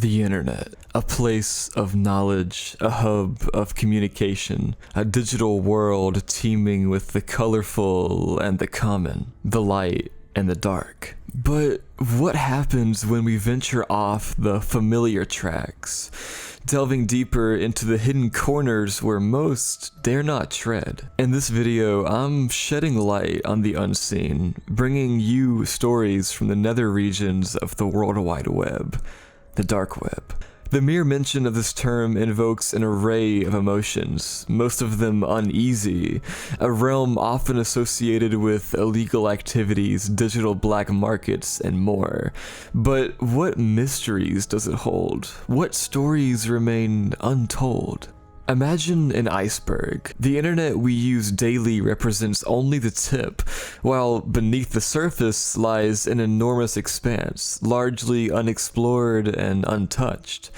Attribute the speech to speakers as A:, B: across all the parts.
A: The internet, a place of knowledge, a hub of communication, a digital world teeming with the colorful and the common, the light and the dark. But what happens when we venture off the familiar tracks, delving deeper into the hidden corners where most dare not tread? In this video, I'm shedding light on the unseen, bringing you stories from the nether regions of the World Wide Web. The dark web. The mere mention of this term invokes an array of emotions, most of them uneasy, a realm often associated with illegal activities, digital black markets, and more. But what mysteries does it hold? What stories remain untold? Imagine an iceberg. The internet we use daily represents only the tip, while beneath the surface lies an enormous expanse, largely unexplored and untouched.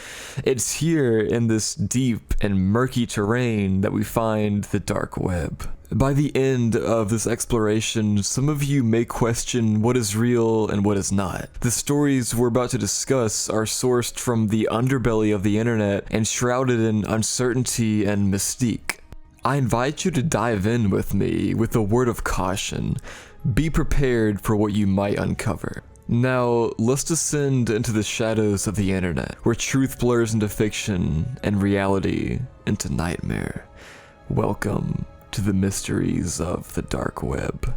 A: It's here in this deep and murky terrain that we find the dark web. By the end of this exploration, some of you may question what is real and what is not. The stories we're about to discuss are sourced from the underbelly of the internet and shrouded in uncertainty and mystique. I invite you to dive in with me with a word of caution. Be prepared for what you might uncover. Now, let's descend into the shadows of the internet, where truth blurs into fiction and reality into nightmare. Welcome to the mysteries of the dark web.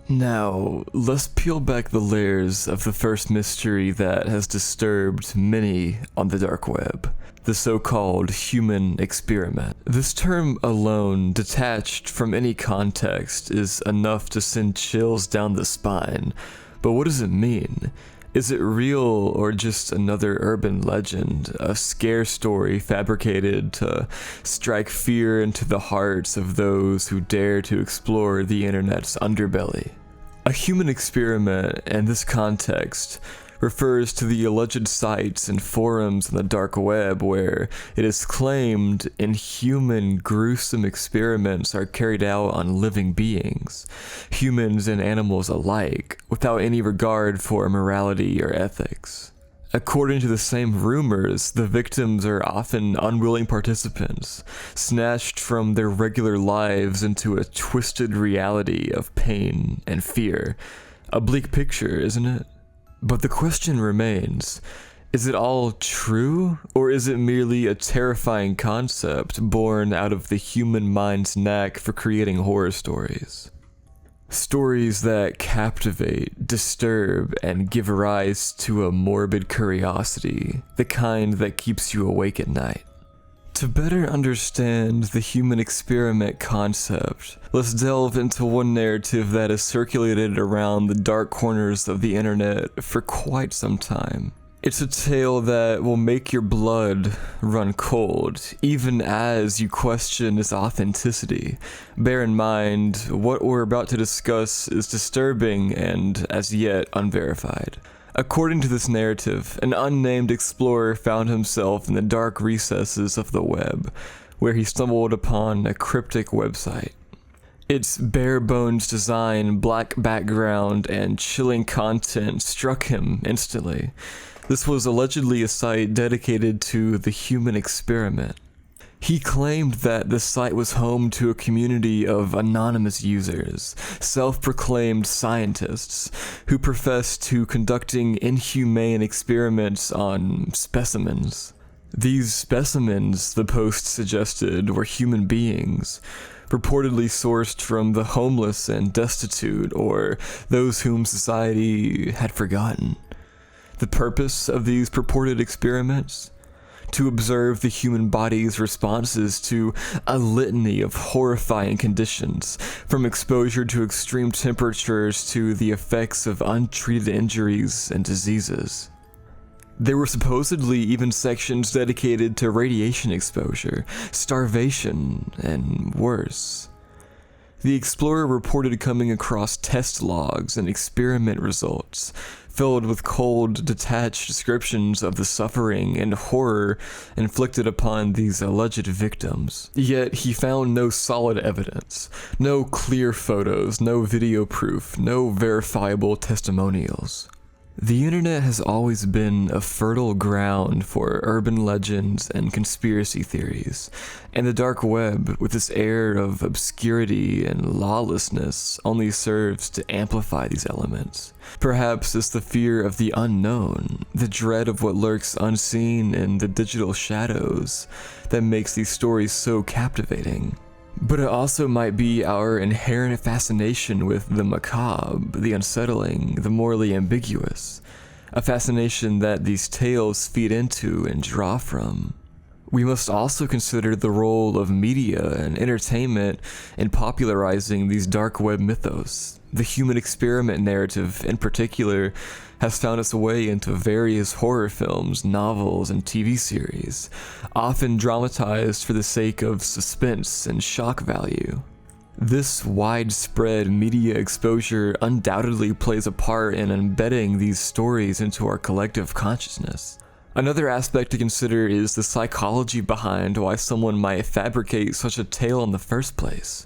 A: Now, let's peel back the layers of the first mystery that has disturbed many on the dark web, the so-called human experiment. This term alone, detached from any context, is enough to send chills down the spine. But what does it mean? Is it real or just another urban legend, a scare story fabricated to strike fear into the hearts of those who dare to explore the internet's underbelly? A human experiment in this context refers to the alleged sites and forums on the dark web where it is claimed inhuman, gruesome experiments are carried out on living beings, humans and animals alike, without any regard for morality or ethics. According to the same rumors, the victims are often unwilling participants, snatched from their regular lives into a twisted reality of pain and fear. A bleak picture, isn't it? But the question remains, is it all true, or is it merely a terrifying concept born out of the human mind's knack for creating horror stories? Stories that captivate, disturb, and give rise to a morbid curiosity, the kind that keeps you awake at night. To better understand the human experiment concept, let's delve into one narrative that has circulated around the dark corners of the internet for quite some time. It's a tale that will make your blood run cold, even as you question its authenticity. Bear in mind, what we're about to discuss is disturbing and, as yet, unverified. According to this narrative, an unnamed explorer found himself in the dark recesses of the web, where he stumbled upon a cryptic website. Its bare-bones design, black background, and chilling content struck him instantly. This was allegedly a site dedicated to the human experiment. He claimed that the site was home to a community of anonymous users, self-proclaimed scientists, who professed to conducting inhumane experiments on specimens. These specimens, the post suggested, were human beings, reportedly sourced from the homeless and destitute, or those whom society had forgotten. The purpose of these purported experiments? To observe the human body's responses to a litany of horrifying conditions, from exposure to extreme temperatures to the effects of untreated injuries and diseases. There were supposedly even sections dedicated to radiation exposure, starvation, and worse. The explorer reported coming across test logs and experiment results, filled with cold, detached descriptions of the suffering and horror inflicted upon these alleged victims. Yet he found no solid evidence, no clear photos, no video proof, no verifiable testimonials. The internet has always been a fertile ground for urban legends and conspiracy theories, and the dark web, with its air of obscurity and lawlessness, only serves to amplify these elements. Perhaps it's the fear of the unknown, the dread of what lurks unseen in the digital shadows, that makes these stories so captivating. But it also might be our inherent fascination with the macabre, the unsettling, the morally ambiguous, a fascination that these tales feed into and draw from. We must also consider the role of media and entertainment in popularizing these dark web mythos. The human experiment narrative, in particular, has found its way into various horror films, novels, and TV series, often dramatized for the sake of suspense and shock value. This widespread media exposure undoubtedly plays a part in embedding these stories into our collective consciousness. Another aspect to consider is the psychology behind why someone might fabricate such a tale in the first place.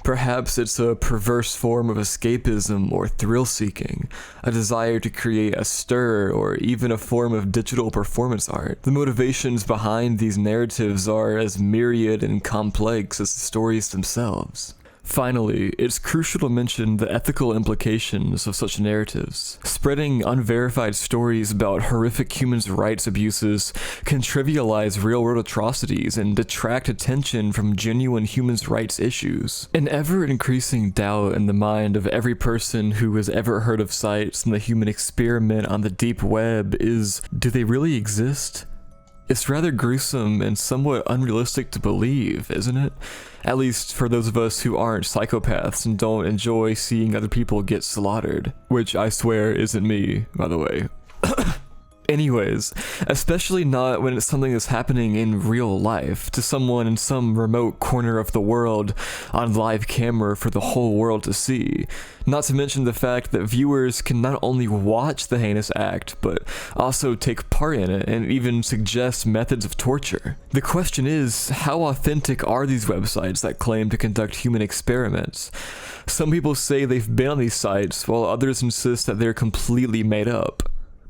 A: Perhaps it's a perverse form of escapism or thrill-seeking, a desire to create a stir, or even a form of digital performance art. The motivations behind these narratives are as myriad and complex as the stories themselves. Finally, it's crucial to mention the ethical implications of such narratives. Spreading unverified stories about horrific human rights abuses can trivialize real-world atrocities and detract attention from genuine human rights issues. An ever-increasing doubt in the mind of every person who has ever heard of sites in the human experiment on the deep web is, do they really exist? It's rather gruesome and somewhat unrealistic to believe, isn't it? At least for those of us who aren't psychopaths and don't enjoy seeing other people get slaughtered. Which I swear isn't me, by the way. Anyways, especially not when it's something that's happening in real life, to someone in some remote corner of the world on live camera for the whole world to see. Not to mention the fact that viewers can not only watch the heinous act, but also take part in it and even suggest methods of torture. The question is, how authentic are these websites that claim to conduct human experiments? Some people say they've been on these sites, while others insist that they're completely made up.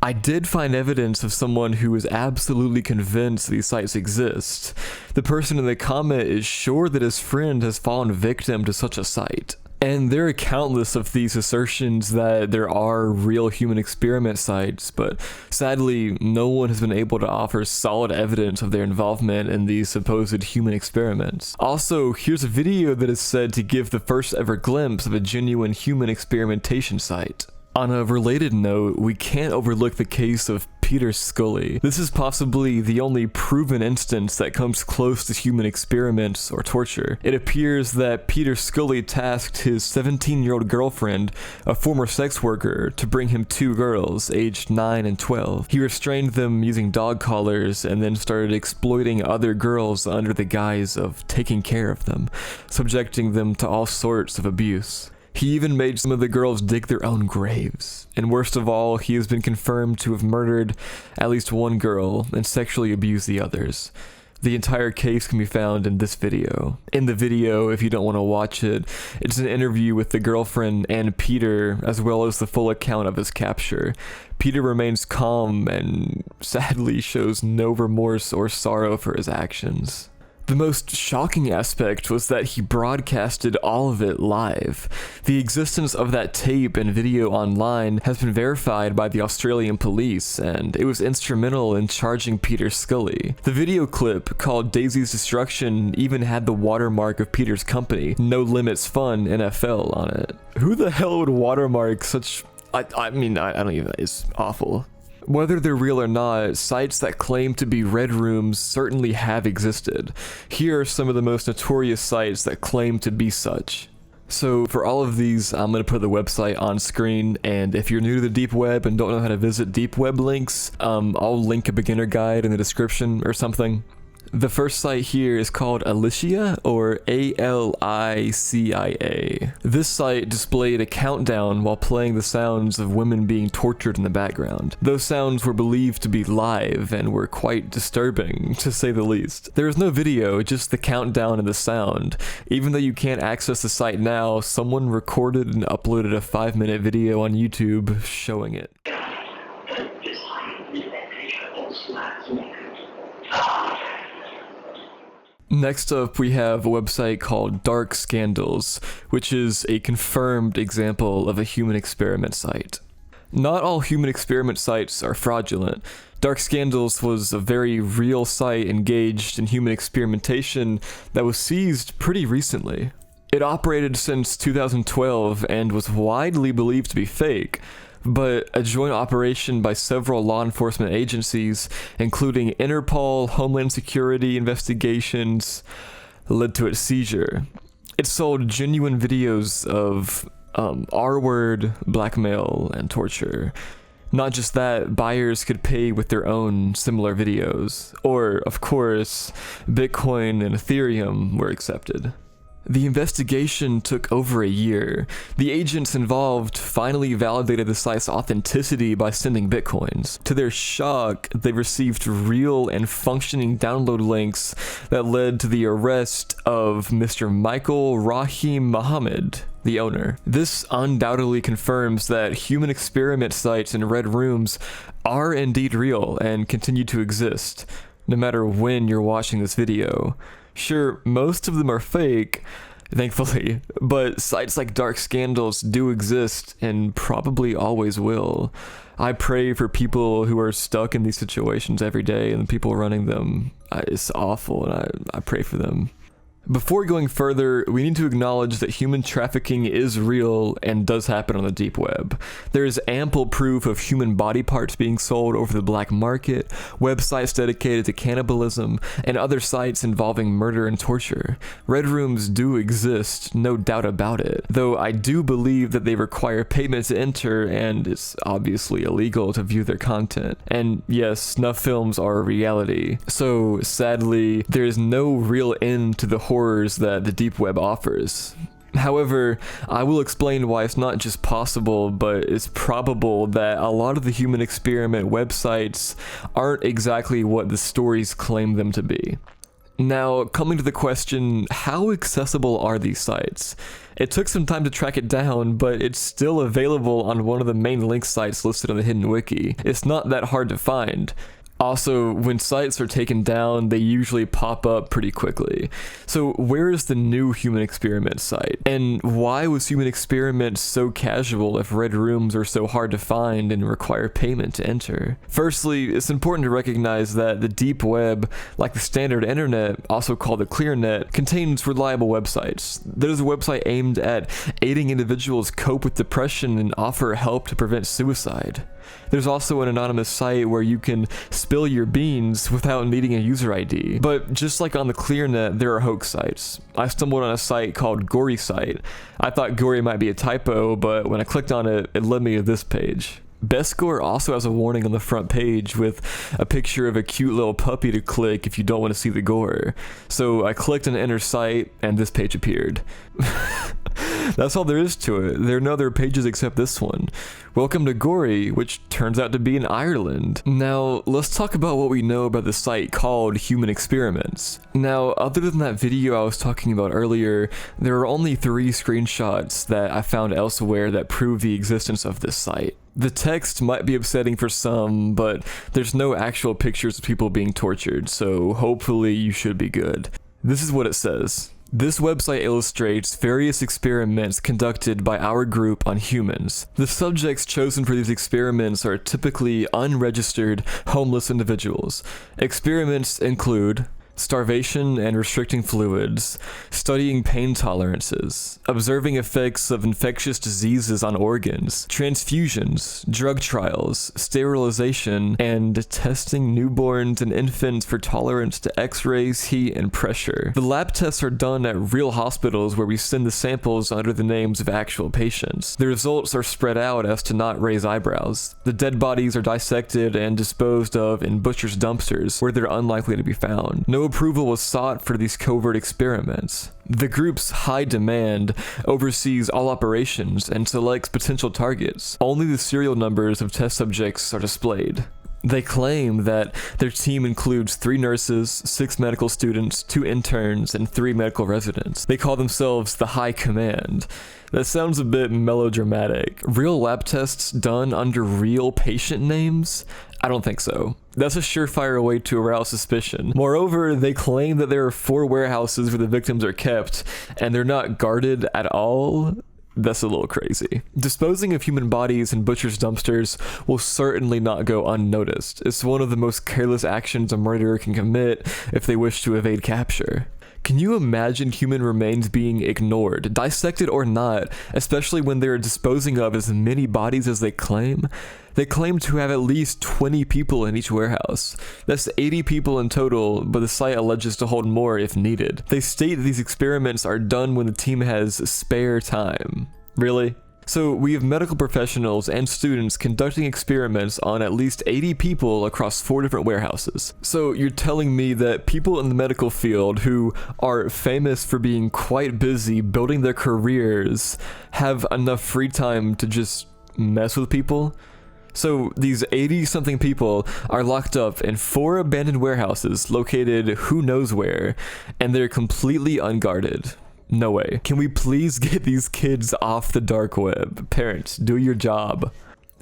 A: I did find evidence of someone who is absolutely convinced these sites exist. The person in the comment is sure that his friend has fallen victim to such a site. And there are countless of these assertions that there are real human experiment sites, but sadly, no one has been able to offer solid evidence of their involvement in these supposed human experiments. Also, here's a video that is said to give the first ever glimpse of a genuine human experimentation site. On a related note, we can't overlook the case of Peter Scully. This is possibly the only proven instance that comes close to human experiments or torture. It appears that Peter Scully tasked his 17-year-old girlfriend, a former sex worker, to bring him two girls, aged 9 and 12. He restrained them using dog collars and then started exploiting other girls under the guise of taking care of them, subjecting them to all sorts of abuse. He even made some of the girls dig their own graves. And worst of all, he has been confirmed to have murdered at least one girl and sexually abused the others. The entire case can be found in this video. In the video, if you don't want to watch it, it's an interview with the girlfriend and Peter, as well as the full account of his capture. Peter remains calm and sadly shows no remorse or sorrow for his actions. The most shocking aspect was that he broadcasted all of it live. The existence of that tape and video online has been verified by the Australian police, and it was instrumental in charging Peter Scully. The video clip, called Daisy's Destruction, even had the watermark of Peter's company, No Limits Fun NFL, on it. Who the hell would watermark such... I mean, I don't even... It's awful. Whether they're real or not, sites that claim to be red rooms certainly have existed. Here are some of the most notorious sites that claim to be such. So for all of these, I'm going to put the website on screen, and if you're new to the deep web and don't know how to visit deep web links, I'll link a beginner guide in the description or something. The first site here is called Alicia, or A-L-I-C-I-A. This site displayed a countdown while playing the sounds of women being tortured in the background. Those sounds were believed to be live and were quite disturbing, to say the least. There is no video, just the countdown and the sound. Even though you can't access the site now, someone recorded and uploaded a 5-minute video on YouTube showing it. Next up, we have a website called Dark Scandals, which is a confirmed example of a human experiment site. Not all human experiment sites are fraudulent. Dark Scandals was a very real site engaged in human experimentation that was seized pretty recently. It operated since 2012 and was widely believed to be fake, but a joint operation by several law enforcement agencies, including Interpol, Homeland Security investigations, led to its seizure. It sold genuine videos of R-word, blackmail, and torture. Not just that, buyers could pay with their own similar videos. Or, of course, Bitcoin and Ethereum were accepted. The investigation took over a year. The agents involved finally validated the site's authenticity by sending bitcoins. To their shock, they received real and functioning download links that led to the arrest of Mr. Michael Rahim Muhammad, the owner. This undoubtedly confirms that human experiment sites and red rooms are indeed real and continue to exist, no matter when you're watching this video. Sure, most of them are fake, thankfully, but sites like Dark Scandals do exist and probably always will. I pray for people who are stuck in these situations every day and the people running them. It's awful, and I pray for them. Before going further, we need to acknowledge that human trafficking is real and does happen on the deep web. There is ample proof of human body parts being sold over the black market, websites dedicated to cannibalism, and other sites involving murder and torture. Red rooms do exist, no doubt about it, though I do believe that they require payment to enter, and it's obviously illegal to view their content. And yes, snuff films are a reality, so sadly, there is no real end to the horrors that the deep web offers. However, I will explain why it's not just possible, but it's probable that a lot of the human experiment websites aren't exactly what the stories claim them to be. Now, coming to the question, how accessible are these sites? It took some time to track it down, but it's still available on one of the main link sites listed on the Hidden Wiki. It's not that hard to find. Also, when sites are taken down, they usually pop up pretty quickly. So where is the new human experiment site? And why was human experiment so casual if red rooms are so hard to find and require payment to enter? Firstly, it's important to recognize that the deep web, like the standard internet, also called the clear net, contains reliable websites. There's a website aimed at aiding individuals cope with depression and offer help to prevent suicide. There's also an anonymous site where you can spill your beans without needing a user ID. But just like on the ClearNet, there are hoax sites. I stumbled on a site called Gory Site. I thought gory might be a typo, but when I clicked on it, it led me to this page. Bestcore also has a warning on the front page with a picture of a cute little puppy to click if you don't want to see the gore. So I clicked on enter site and this page appeared. That's all there is to it. There are no other pages except this one. Welcome to Gory, which turns out to be in Ireland. Now, let's talk about what we know about the site called Human Experiments. Now, other than that video I was talking about earlier, there are only 3 screenshots that I found elsewhere that prove the existence of this site. The text might be upsetting for some, but there's no actual pictures of people being tortured, so hopefully you should be good. This is what it says. This website illustrates various experiments conducted by our group on humans. The subjects chosen for these experiments are typically unregistered, homeless individuals. Experiments include starvation and restricting fluids, studying pain tolerances, observing effects of infectious diseases on organs, transfusions, drug trials, sterilization, and testing newborns and infants for tolerance to x-rays, heat, and pressure. The lab tests are done at real hospitals where we send the samples under the names of actual patients. The results are spread out as to not raise eyebrows. The dead bodies are dissected and disposed of in butcher's dumpsters where they're unlikely to be found. No approval was sought for these covert experiments. The group's high demand oversees all operations and selects potential targets. Only the serial numbers of test subjects are displayed. They claim that their team includes 3 nurses, 6 medical students, 2 interns, and 3 medical residents. They call themselves the High Command. That sounds a bit melodramatic. Real lab tests done under real patient names? I don't think so. That's a surefire way to arouse suspicion. Moreover, they claim that there are 4 warehouses where the victims are kept, and they're not guarded at all. That's a little crazy. Disposing of human bodies in butchers' dumpsters will certainly not go unnoticed. It's one of the most careless actions a murderer can commit if they wish to evade capture. Can you imagine human remains being ignored, dissected or not, especially when they're disposing of as many bodies as they claim? They claim to have at least 20 people in each warehouse. That's 80 people in total, but the site alleges to hold more if needed. They state these experiments are done when the team has spare time. Really? So we have medical professionals and students conducting experiments on at least 80 people across 4 different warehouses. So you're telling me that people in the medical field who are famous for being quite busy building their careers have enough free time to just mess with people? So these 80-something people are locked up in 4 abandoned warehouses located who knows where, and they're completely unguarded. No way. Can we please get these kids off the dark web? Parents, do your job.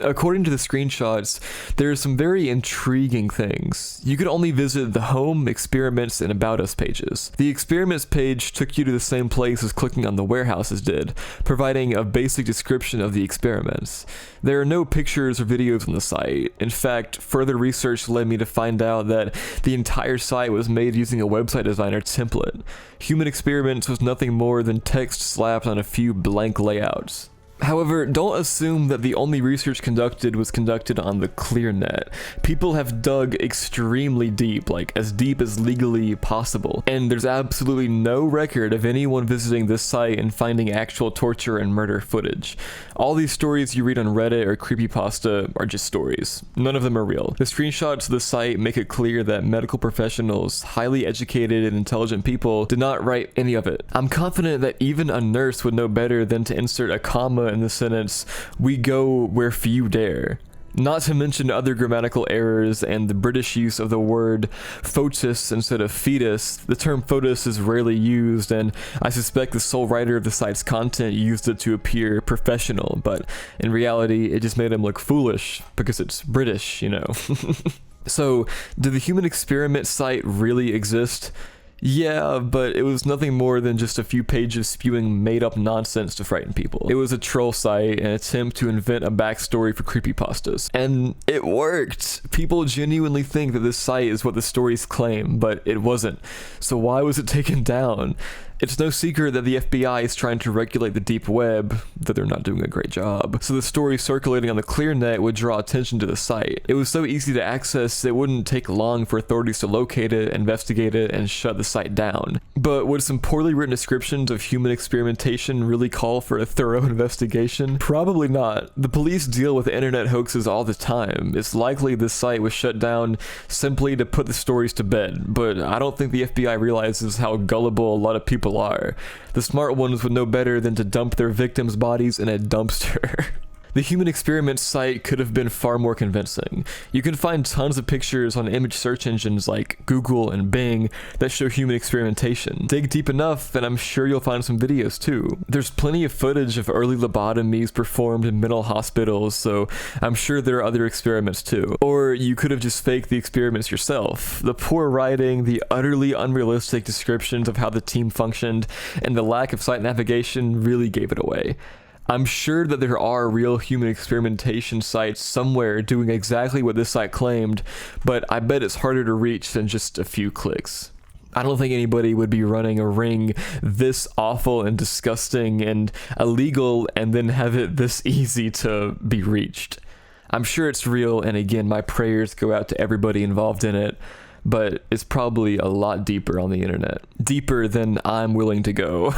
A: According to the screenshots, there are some very intriguing things. You could only visit the home, experiments, and about us pages. The experiments page took you to the same place as clicking on the warehouses did, providing a basic description of the experiments. There are no pictures or videos on the site. In fact, further research led me to find out that the entire site was made using a website designer template. Human Experiments was nothing more than text slapped on a few blank layouts. However, don't assume that the only research conducted was conducted on the clear net. People have dug extremely deep, like as deep as legally possible, and there's absolutely no record of anyone visiting this site and finding actual torture and murder footage. All these stories you read on Reddit or Creepypasta are just stories. None of them are real. The screenshots of the site make it clear that medical professionals, highly educated and intelligent people, did not write any of it. I'm confident that even a nurse would know better than to insert a comma in the sentence, "We go where few dare." Not to mention other grammatical errors and the British use of the word foetus instead of fetus. The term foetus is rarely used, and I suspect the sole writer of the site's content used it to appear professional, but in reality it just made him look foolish because it's British, you know. So, did the Human Experiment site really exist? Yeah, but it was nothing more than just a few pages spewing made-up nonsense to frighten people. It was a troll site, an attempt to invent a backstory for creepypastas. And it worked! People genuinely think that this site is what the stories claim, but it wasn't. So why was it taken down? It's no secret that the FBI is trying to regulate the deep web, though they're not doing a great job. So the story circulating on the clear net would draw attention to the site. It was so easy to access, it wouldn't take long for authorities to locate it, investigate it, and shut the site down. But would some poorly written descriptions of human experimentation really call for a thorough investigation? Probably not. The police deal with internet hoaxes all the time. It's likely this site was shut down simply to put the stories to bed, but I don't think the FBI realizes how gullible a lot of people are. The smart ones would know better than to dump their victims' bodies in a dumpster. The Human Experiment site could have been far more convincing. You can find tons of pictures on image search engines like Google and Bing that show human experimentation. Dig deep enough and I'm sure you'll find some videos too. There's plenty of footage of early lobotomies performed in mental hospitals, so I'm sure there are other experiments too. Or you could have just faked the experiments yourself. The poor writing, the utterly unrealistic descriptions of how the team functioned, and the lack of site navigation really gave it away. I'm sure that there are real human experimentation sites somewhere doing exactly what this site claimed, but I bet it's harder to reach than just a few clicks. I don't think anybody would be running a ring this awful and disgusting and illegal and then have it this easy to be reached. I'm sure it's real, and again, my prayers go out to everybody involved in it, but it's probably a lot deeper on the internet. Deeper than I'm willing to go.